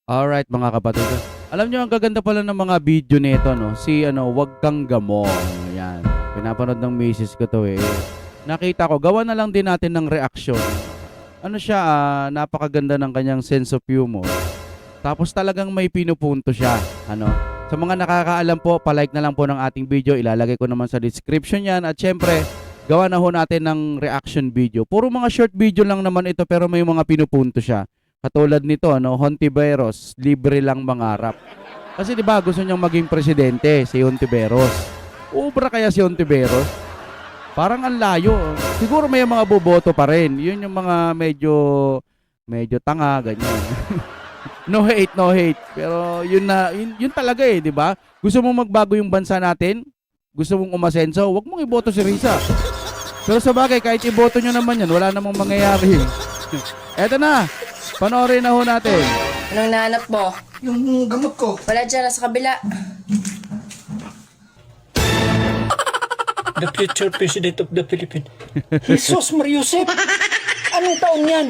Alright mga kapatid. Alam nyo, ang gaganda pala ng mga video nito, no? Si Wag Kang Gamo. Ayan. Pinapanood ng misis ko to eh. Nakita ko, gawa na lang din natin ng reaksyon. Ano siya, napakaganda ng kanyang sense of humor. Tapos talagang may pinupunto siya. Ano? Sa mga nakakaalam po, palike na lang po ng ating video. Ilalagay ko naman sa description yan. At syempre, gawa na ho natin ng reaction video. Puro mga short video lang naman ito pero may mga pinupunto siya. Katulad nito, Hontiveros, libre lang mangarap. Kasi 'di ba, gusto niyang maging presidente si Hontiveros. Ubra kaya si Hontiveros? Parang ang layo. Siguro may mga boboto pa rin. 'Yun yung mga medyo tanga ganyan. No hate, no hate. Pero yun talaga 'di ba? Gusto mong magbago yung bansa natin? Gusto mong umasenso? Huwag mong iboto si Risa. Pero sa bagay, kahit iboto nyo naman yan, wala namang mangyayari. Eto na, panoorin na ho natin. Anong nahanap mo? Yung gamot ko. Wala dyan, nasa kabila. The future president of the Philippines. Jesus Mariusep! Anong taon yan?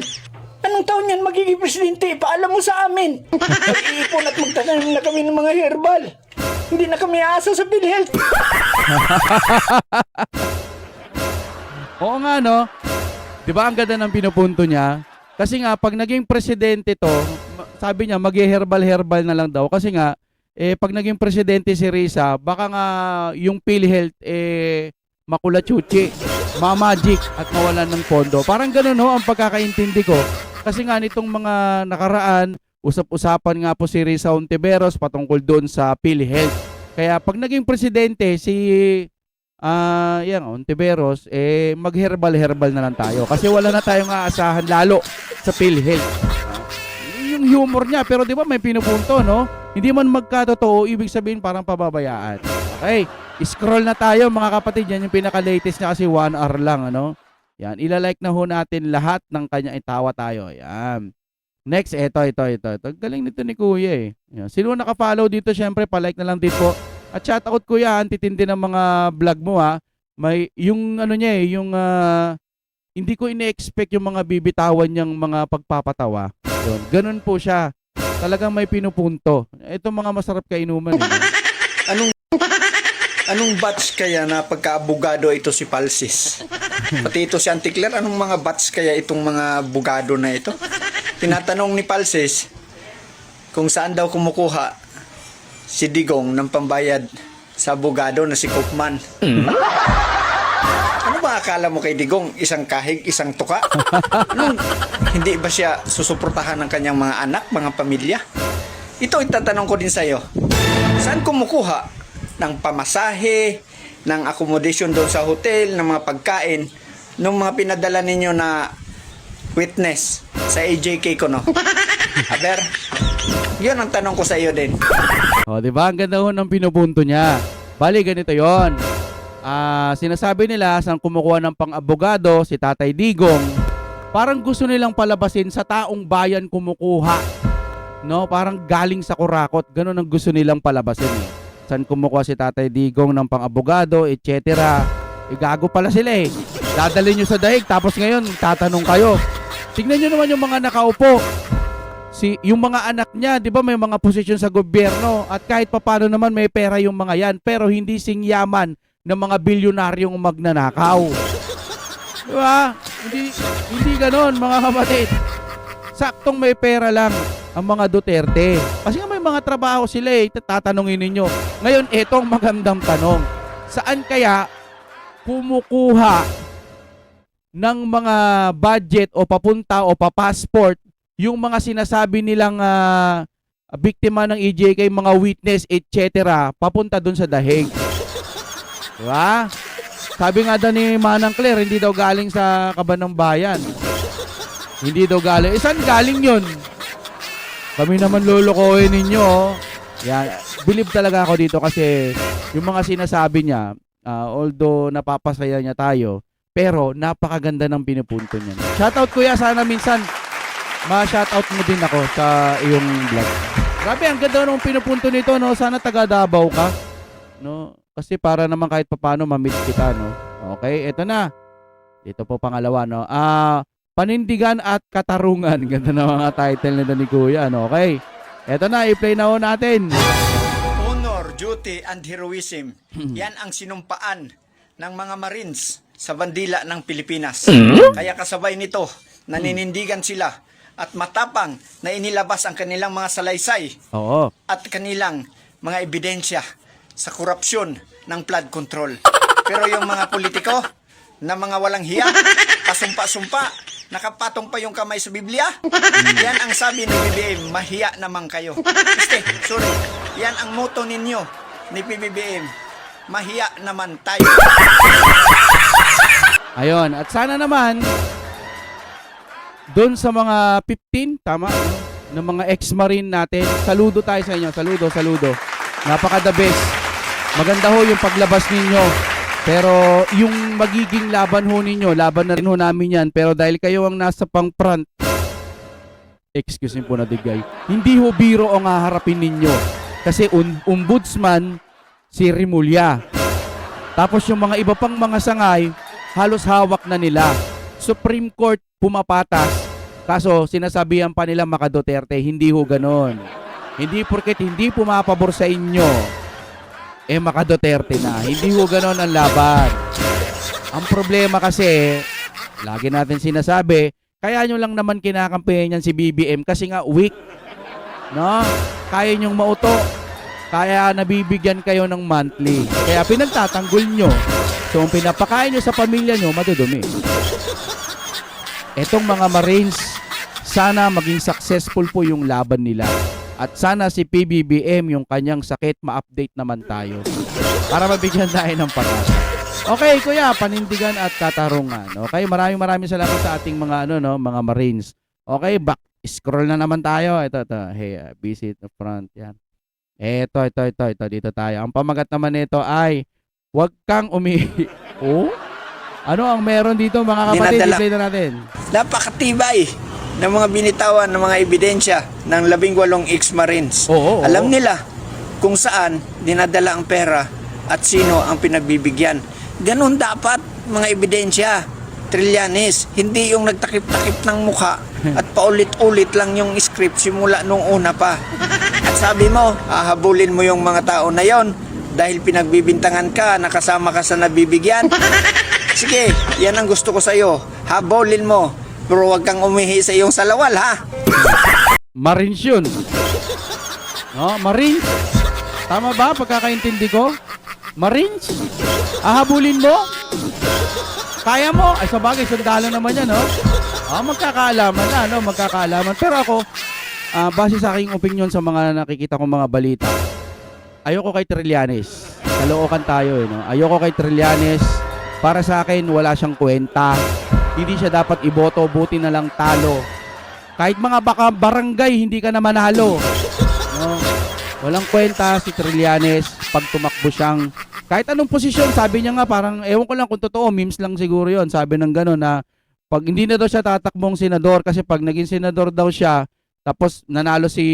Anong taon yan magiging presidente? Paalam mo sa amin. Mag-iipon at magtatanim na kami ng mga herbal. Hindi na kami aasa sa PhilHealth. Oo nga, no? Di ba ang ganda ng pinupunto niya? Kasi nga, pag naging presidente to, sabi niya, mag-herbal-herbal na lang daw. Kasi nga, pag naging presidente si Risa, baka nga yung PhilHealth, makulachuchi, mamagic, at mawalan ng pondo. Parang ganun, no, ang pagkakaintindi ko. Kasi nga, nitong mga nakaraan, usap-usapan nga po si Risa Hontiveros patungkol doon sa PhilHealth. Kaya pag naging presidente si yan, Hontiveros, mag-herbal-herbal na lang tayo. Kasi wala na tayong aasahan lalo sa PhilHealth. Yung humor niya, pero di ba may pinupunto, no? Hindi man magkatotoo, ibig sabihin parang pababayaan. Okay, scroll na tayo mga kapatid. Yan yung pinaka-latest niya kasi 1 hour lang, ano? Yan, ilalike na ho natin lahat ng kanya itawa tayo. Yan. Next, ito. Galing nito ni Kuya eh. Yan. Sino naka-follow dito, syempre, palike na lang dito. At shoutout Kuya, antitindi ng mga vlog mo ha. May, yung ano niya eh, yung hindi ko ine-expect yung mga bibitawan niyang mga pagpapatawa. Yun. Ganun po siya. Talagang may pinupunto. Ito mga masarap kainuman. Anong batch kaya na pagka-abogado ito si Palsis? Pati ito si Auntie Claire, anong mga batch kaya itong mga abogado na ito? Tinatanong ni Palsis kung saan daw kumukuha si Digong ng pambayad sa abogado na si Koopman. Ano ba akala mo kay Digong? Isang kahig, isang tuka? Hindi ba siya susuportahan ng kanyang mga anak, mga pamilya? Ito itatanong ko din sa'yo. Saan kumukuha ng pamasahe, ng accommodation doon sa hotel, ng mga pagkain, nung mga pinadala ninyo na witness sa AJK ko, no? Aber, yun ang tanong ko sa iyo din. O, di ba? Ang ganda ho ng pinupunto niya. Bali, ganito yon. Sinasabi nila, saan kumukuha ng pang-abogado, si Tatay Digong, parang gusto nilang palabasin sa taong bayan kumukuha. No? Parang galing sa kurakot. Ganun ang gusto nilang palabasin eh. Saan kumukuha si Tatay Digong ng pang-abogado, etc. Gago pala sila eh. Dadalhin nyo sa daig, tapos ngayon, tatanong kayo. Tignan nyo naman yung mga nakaupo. Yung mga anak niya, di ba may mga posisyon sa gobyerno at kahit papano naman may pera yung mga yan, pero hindi singyaman ng mga bilyonaryong magnanakaw. Di ba? Hindi ganon mga kapatid. Saktong may pera lang ang mga Duterte. Kasi nga may mga trabaho sila eh, tatanungin ninyo. Ngayon, etong magandang tanong. Saan kaya kumukuha ng mga budget o papunta o papassport yung mga sinasabi nilang biktima ng EJK, mga witness, etc. papunta dun sa dahig? Diba? Sabi nga daw ni Manang Claire, hindi daw galing sa Kabanang Bayan. Hindi daw galing. Saan galing yun? Kami naman lulukohin ninyo. Yan. Believe talaga ako dito kasi yung mga sinasabi niya, although napapasaya niya tayo, pero napakaganda ng pinupunto niya. Shoutout Kuya, sana minsan ma-shoutout mo din ako sa iyong vlog. Grabe, ang ganda nung pinupunto nito, no? Sana taga Davao ka, no? Kasi para naman kahit papaano ma-meet kita, no? Okay, eto na. Ito po pangalawa, no? Panindigan at katarungan. Ganda na mga title nito ni Kuya, no? Okay. Eto na, i-play na ho natin. Honor, duty, and heroism. Yan ang sinumpaan ng mga Marines sa bandila ng Pilipinas. Kaya kasabay nito, naninindigan sila at matapang na inilabas ang kanilang mga salaysay Oo. at kanilang mga ebidensya sa korupsyon ng flood control. Pero yung mga politiko na mga walang hiya, pasumpa-sumpa, nakapatong pa yung kamay sa Biblia, yan ang sabi ni PBBM, mahiya naman kayo. Sorry, yan ang motto ninyo ni PBBM, mahiya naman tayo. Ayun, at sana naman doon sa mga 15, tama, ng mga ex-marine natin, saludo tayo sa inyo, saludo. Napaka the best. Maganda ho yung paglabas ninyo. Pero yung magiging laban ho ninyo, laban na rin ho namin yan. Pero dahil kayo ang nasa pang front, excuse me po na digay, hindi ho biro ang haharapin ninyo. Kasi ombudsman, si Rimulya. Tapos yung mga iba pang mga sangay, halos hawak na nila. Supreme Court pumapatas. Kaso sinasabihan pa nila Maka Duterte, hindi ho ganon. Hindi porket hindi pumapabor sa inyo, Maka Duterte na. Hindi ho ganon ang laban. Ang problema kasi, lagi natin sinasabi, kaya nyo lang naman kinakampihan yan si BBM kasi nga weak. No? Kaya nyong mauto. Kaya nabibigyan kayo ng monthly. Kaya pinagtatanggol nyo. So, kung pinapakain nyo sa pamilya nyo, madudumi. Etong mga Marines, sana maging successful po yung laban nila. At sana si PBBM, yung kanyang sakit, ma-update naman tayo. Para mabigyan tayo ng patas. Okay, kuya, panindigan at katarungan. Okay, maraming salamat sa ating mga mga Marines. Okay, back scroll na naman tayo. Ito. Hey, visit the front. Yan. Ito, dito tayo. Ang pamagat naman nito ay huwag kang Oh? Ano ang meron dito mga kapatid? Dinadala. I-play na natin. Napakatibay ng mga binitawan ng mga ebidensya ng 18 ex-Marines. Oo. Alam nila kung saan dinadala ang pera at sino ang pinagbibigyan. Ganon dapat mga ebidensya, Trillanes, hindi yung nagtakip-takip ng mukha at paulit-ulit lang yung script simula nung una pa. At sabi mo, hahabulin mo yung mga tao na yon dahil pinagbibintangan ka, nakasama ka sa nabibigyan. Sige, yan ang gusto ko sa'yo. Habulin mo, pero huwag kang umihi sa iyong salawal, ha? Marines yun. No, Marines. Tama ba pagkakaintindi ko? Marines? Ahabulin mo? Kaya mo? Ay, sabagay, sundalo naman yan, no? Magkakaalaman na, no? Magkakaalaman. Pero ako, base sa aking opinion sa mga nakikita kong mga balita, ayoko kay Trillanes. Kalookan tayo, no? Ayoko kay Trillanes. Para sa akin, wala siyang kwenta. Hindi siya dapat iboto, buti na lang talo. Kahit mga baka barangay, hindi ka na manalo. No? Walang kwenta si Trillanes pag tumakbo siyang kahit anong posisyon. Sabi niya nga parang, ewan ko lang kung totoo, memes lang siguro yon. Sabi ng gano'n na pag hindi na daw siya tatakbong senador kasi pag naging senador daw siya, tapos nanalo si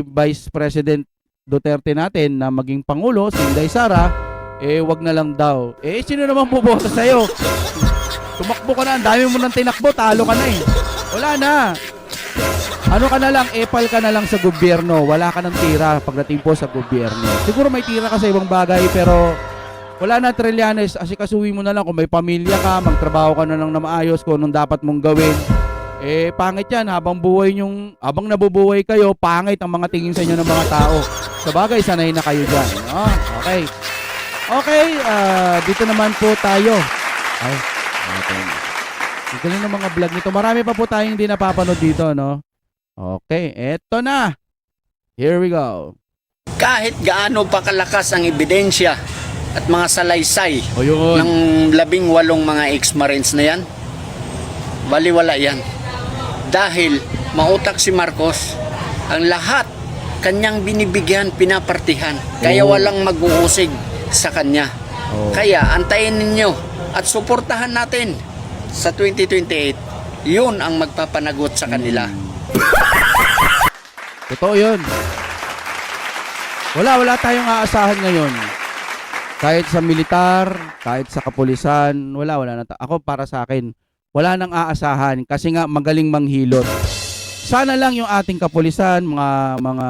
Vice President Duterte natin na maging Pangulo, si Inday Sara, wag na lang daw. Sino naman boboto sa'yo? Tumakbo ka na, ang dami mo nang tinakbo, talo ka na eh. Wala na. Ano ka na lang, epal ka na lang sa gobyerno. Wala ka ng tira pagdating po sa gobyerno. Siguro may tira ka sa ibang bagay, pero wala na, Trillanes. Asikasuhin mo na lang kung may pamilya ka, magtrabaho ka na lang na maayos kung anong dapat mong gawin. Pangit yan. Habang nabubuhay kayo, pangit ang mga tingin sa inyo ng mga tao. Sa bagay, sanay na kayo dyan. Okay, dito naman po tayo. Ito na mga vlog nito. Marami pa po tayong hindi napapanood dito, no? Okay, eto na. Here we go. Kahit gaano pa kalakas ang ebidensya at mga salaysay O yun. ng 18 mga ex-Marines na yan, baliwala yan. Dahil mautak si Marcos, ang lahat kanyang binibigyan, pinapartihan. Kaya walang mag-uusig sa kanya. Kaya antayin ninyo at suportahan natin sa 2028. Yun ang magpapanagot sa kanila. Totoo yun. Wala tayong aasahan ngayon. Kahit sa militar, kahit sa kapulisan, wala na. Ako para sa akin, wala nang aasahan kasi nga magaling manghilot. Sana lang yung ating kapulisan, mga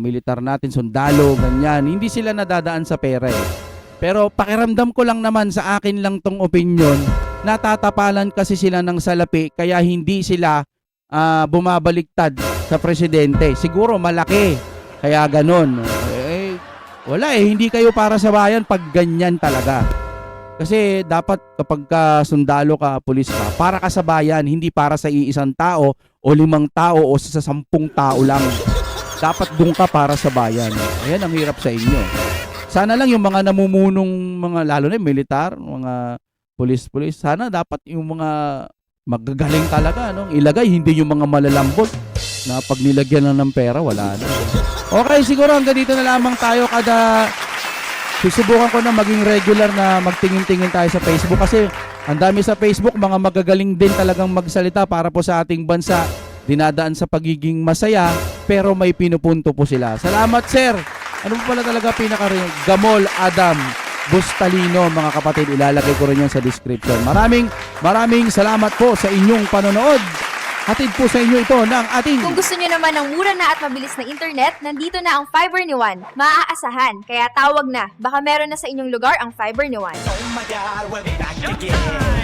militar natin, sundalo, ganyan, hindi sila nadadaan sa pera eh. Pero pakiramdam ko lang naman, sa akin lang tong opinion, natatapalan kasi sila ng salapi kaya hindi sila bumabaliktad sa presidente. Siguro malaki, kaya ganon. Wala eh, hindi kayo para sa bayan pag ganyan talaga. Kasi dapat kapag ka sundalo ka, pulis ka, para ka sa bayan, hindi para sa iisang tao o 5 tao o sa 10 tao lang. Dapat doon ka para sa bayan. Ayan ang hirap sa inyo. Sana lang yung mga namumunong mga, lalo na yung militar, mga pulis, sana dapat yung mga magagaling talaga, no? Ilagay, hindi yung mga malalambot na pag nilagyan lang ng pera, wala na. Okay, siguro hanggang dito na lamang tayo. Susubukan ko na maging regular na magtingin-tingin tayo sa Facebook kasi ang dami sa Facebook, mga magagaling din talagang magsalita para po sa ating bansa. Dinadaan sa pagiging masaya pero may pinupunto po sila. Salamat, sir! Ano po pala talaga Gamol Adam Bustalino, mga kapatid. Ilalagay ko rin yan sa description. Maraming salamat po sa inyong panonood. Hatid po sa inyo ito ng ating... Kung gusto nyo naman ng mura na at mabilis na internet, nandito na ang Fiber ni Juan. Maaasahan, kaya tawag na. Baka meron na sa inyong lugar ang Fiber ni Juan. Oh my God, we'll be back again.